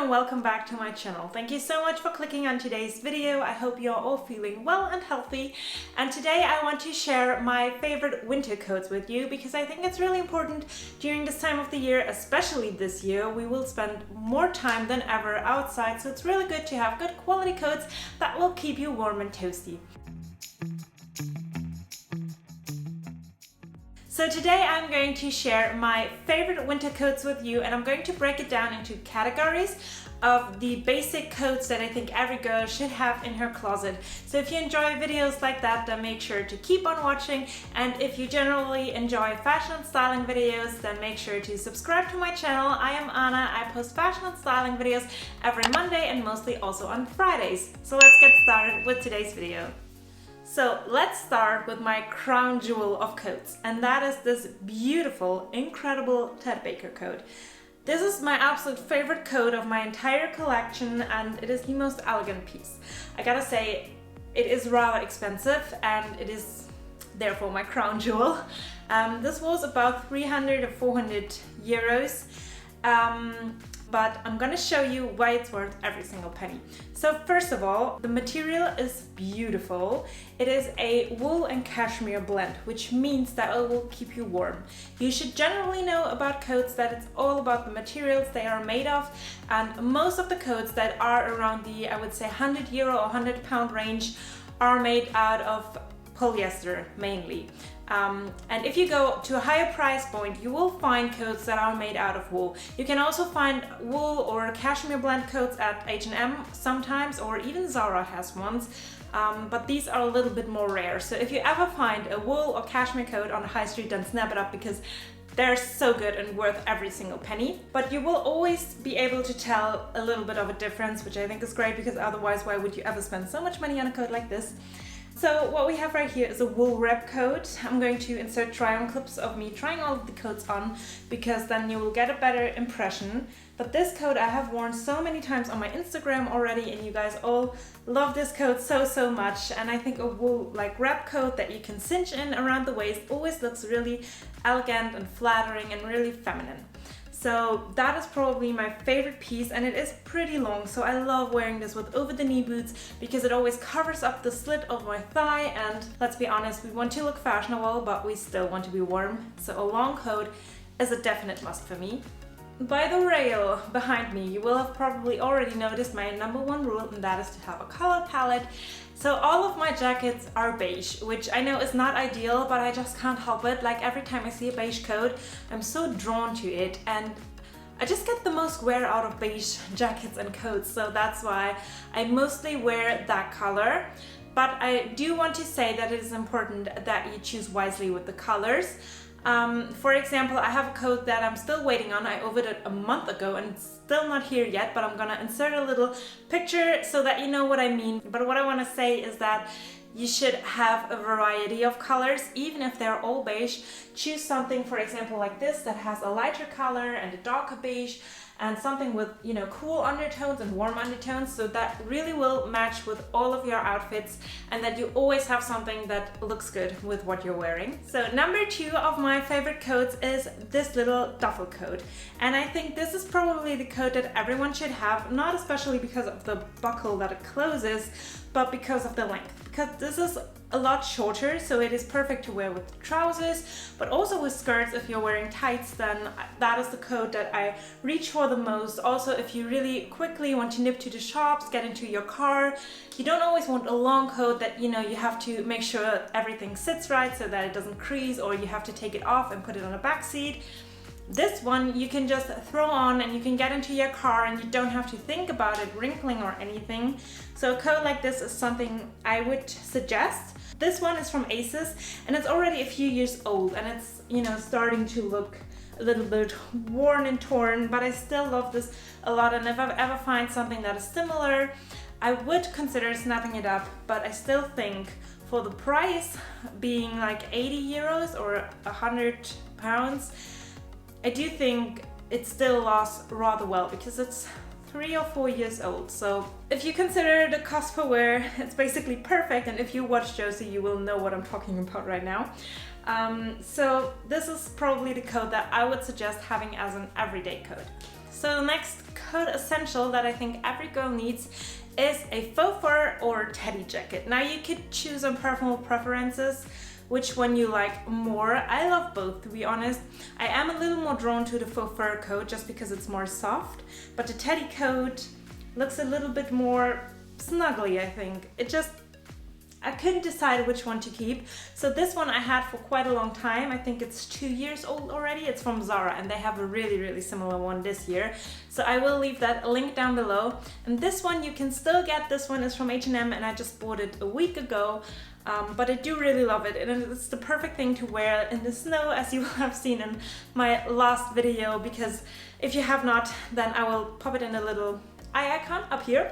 and welcome back to my channel. Thank you so much for clicking on today's video. I hope you're all feeling well and healthy. And today I want to share my favorite winter coats with you because I think it's really important during this time of the year, especially this year. We will spend more time than ever outside, so it's really good to have good quality coats that will keep you warm and toasty. So today I'm going to share my favorite winter coats with you, and I'm going to break it down into categories of the basic coats that I think every girl should have in her closet. So if you enjoy videos like that, then make sure to keep on watching, and if you generally enjoy fashion and styling videos, then make sure to subscribe to my channel. I am Anna. I post fashion and styling videos every Monday and mostly also on Fridays. So let's get started with today's video. So let's start with my crown jewel of coats, and that is this beautiful, incredible Ted Baker coat. This is my absolute favorite coat of my entire collection, and it is the most elegant piece. I gotta say, it is rather expensive and it is therefore my crown jewel. This was about 300 or 400 euros. But I'm gonna show you why it's worth every single penny. So first of all, the material is beautiful. It is a wool and cashmere blend, which means that it will keep you warm. You should generally know about coats that it's all about the materials they are made of, and most of the coats that are around the, I would say, €100 or £100 range are made out of polyester mainly. And if you go to a higher price point, you will find coats that are made out of wool. You can also find wool or cashmere blend coats at H&M sometimes, or even Zara has ones, but these are a little bit more rare. So if you ever find a wool or cashmere coat on the high street, then snap it up because they're so good and worth every single penny. But you will always be able to tell a little bit of a difference, which I think is great, because otherwise why would you ever spend so much money on a coat like this? So what we have right here is a wool wrap coat. I'm going to insert try-on clips of me trying all of the coats on, because then you will get a better impression. But this coat I have worn so many times on my Instagram already, and you guys all love this coat so much. And I think a wool like wrap coat that you can cinch in around the waist always looks really elegant and flattering and really feminine. So that is probably my favorite piece, and it is pretty long, so I love wearing this with over-the-knee boots because it always covers up the slit of my thigh, and let's be honest, we want to look fashionable, but we still want to be warm, so a long coat is a definite must for me. By the rail behind me, you will have probably already noticed my #1 rule, and that is to have a color palette. So all of my jackets are beige, which I know is not ideal, but I just can't help it. Like every time I see a beige coat, I'm so drawn to it, and I just get the most wear out of beige jackets and coats, so that's why I mostly wear that color. But I do want to say that it is important that you choose wisely with the colors. For example, I have a coat that I'm still waiting on. I ordered it a month ago and it's still not here yet, but I'm gonna insert a little picture so that you know what I mean. But what I want to say is that you should have a variety of colors, even if they're all beige. Choose something, for example, like this that has a lighter color and a darker beige, and something with, you know, cool undertones and warm undertones, so that really will match with all of your outfits, and that you always have something that looks good with what you're wearing. So #2 of my favorite coats is this little duffel coat, and I think this is probably the coat that everyone should have, not especially because of the buckle that it closes, but because of the length. Because this is a lot shorter, so it is perfect to wear with trousers, but also with skirts. If you're wearing tights, then that is the coat that I reach for the most. Also, if you really quickly want to nip to the shops, get into your car, you don't always want a long coat that, you know, you have to make sure everything sits right so that it doesn't crease, or you have to take it off and put it on a back seat. This one you can just throw on and you can get into your car and you don't have to think about it wrinkling or anything. So a coat like this is something I would suggest. This one is from ASOS, and it's already a few years old, and it's, you know, starting to look a little bit worn and torn, but I still love this a lot, and if I ever find something that is similar, I would consider snapping it up. But I still think for the price being like 80 euros or £100, I do think it still lasts rather well because it's 3 or 4 years old. So if you consider the cost per wear, it's basically perfect, and if you watch Josie, you will know what I'm talking about right now. So this is probably the coat that I would suggest having as an everyday coat. So the next coat essential that I think every girl needs is a faux fur or teddy jacket. Now you could choose on personal preferences which one you like more. I love both, to be honest. I am a little more drawn to the faux fur coat just because it's more soft, but the teddy coat looks a little bit more snuggly, I think. I couldn't decide which one to keep. So this one I had for quite a long time. I think it's 2 years old already. It's from Zara and they have a really similar one this year. So I will leave that link down below. And this one you can still get. This one is from H&M and I just bought it a week ago. But I do really love it, and it's the perfect thing to wear in the snow, as you will have seen in my last video, because if you have not, then I will pop it in a little eye icon up here.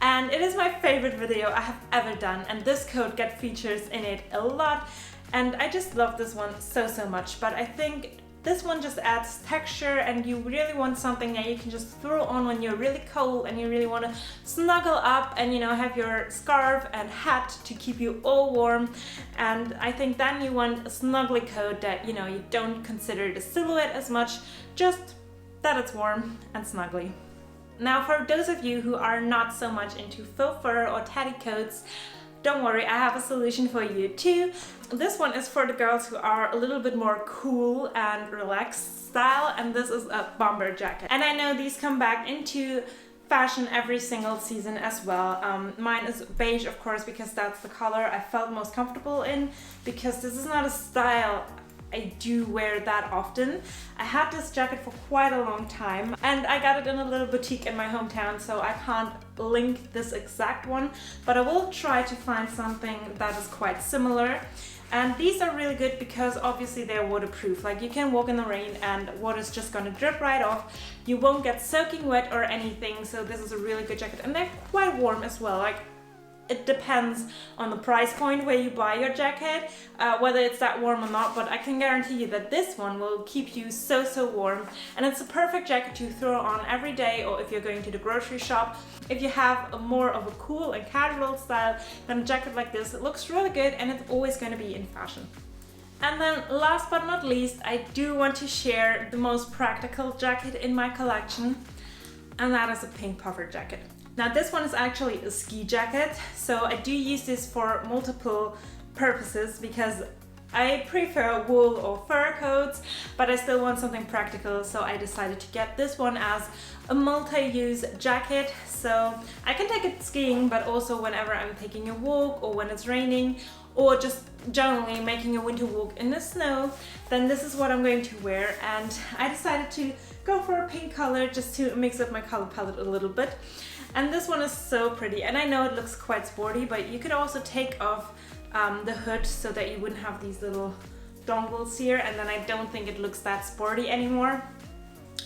And it is my favorite video I have ever done, and this coat gets features in it a lot, and I just love this one so much. But I think this one just adds texture, and you really want something that you can just throw on when you're really cold and you really want to snuggle up and, you know, have your scarf and hat to keep you all warm. And I think then you want a snuggly coat that, you know, you don't consider the silhouette as much, just that it's warm and snuggly. Now, for those of you who are not so much into faux fur or teddy coats, don't worry, I have a solution for you too. This one is for the girls who are a little bit more cool and relaxed style, and this is a bomber jacket. And I know these come back into fashion every single season as well. Mine is beige, of course, because that's the color I felt most comfortable in, because this is not a style I do wear that often. I had this jacket for quite a long time and I got it in a little boutique in my hometown, so I can't link this exact one, but I will try to find something that is quite similar. And these are really good because obviously they're waterproof. Like, you can walk in the rain and water's just gonna drip right off. You won't get soaking wet or anything, so this is a really good jacket. And they're quite warm as well. Like, it depends on the price point where you buy your jacket, whether it's that warm or not, but I can guarantee you that this one will keep you so warm. And it's a perfect jacket to throw on every day, or if you're going to the grocery shop. If you have a more of a cool and casual style, then a jacket like this, it looks really good and it's always going to be in fashion. And then last but not least, I do want to share the most practical jacket in my collection, and that is a pink puffer jacket. Now this one is actually a ski jacket, so I do use this for multiple purposes because I prefer wool or fur coats, but I still want something practical, so I decided to get this one as a multi-use jacket. So I can take it skiing, but also whenever I'm taking a walk or when it's raining, or just generally making a winter walk in the snow, then this is what I'm going to wear. And I decided to go for a pink color just to mix up my color palette a little bit. And this one is so pretty, and I know it looks quite sporty, but you could also take off the hood so that you wouldn't have these little dongles here, and then I don't think it looks that sporty anymore.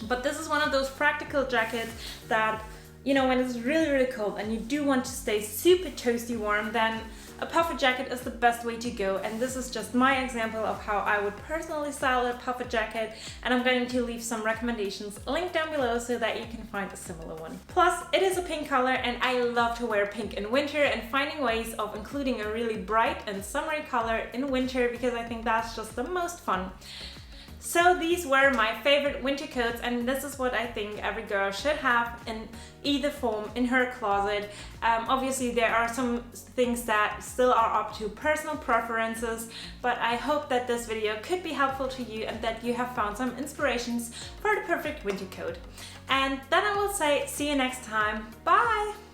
But this is one of those practical jackets that, you know, when it's really cold and you do want to stay super toasty warm, then a puffer jacket is the best way to go. And this is just my example of how I would personally style a puffer jacket, and I'm going to leave some recommendations linked down below so that you can find a similar one. Plus, it is a pink color and I love to wear pink in winter, and finding ways of including a really bright and summery color in winter, because I think that's just the most fun. So these were my favorite winter coats, and this is what I think every girl should have in either form in her closet. Obviously there are some things that still are up to personal preferences, but I hope that this video could be helpful to you and that you have found some inspirations for the perfect winter coat. And then I will say see you next time. Bye!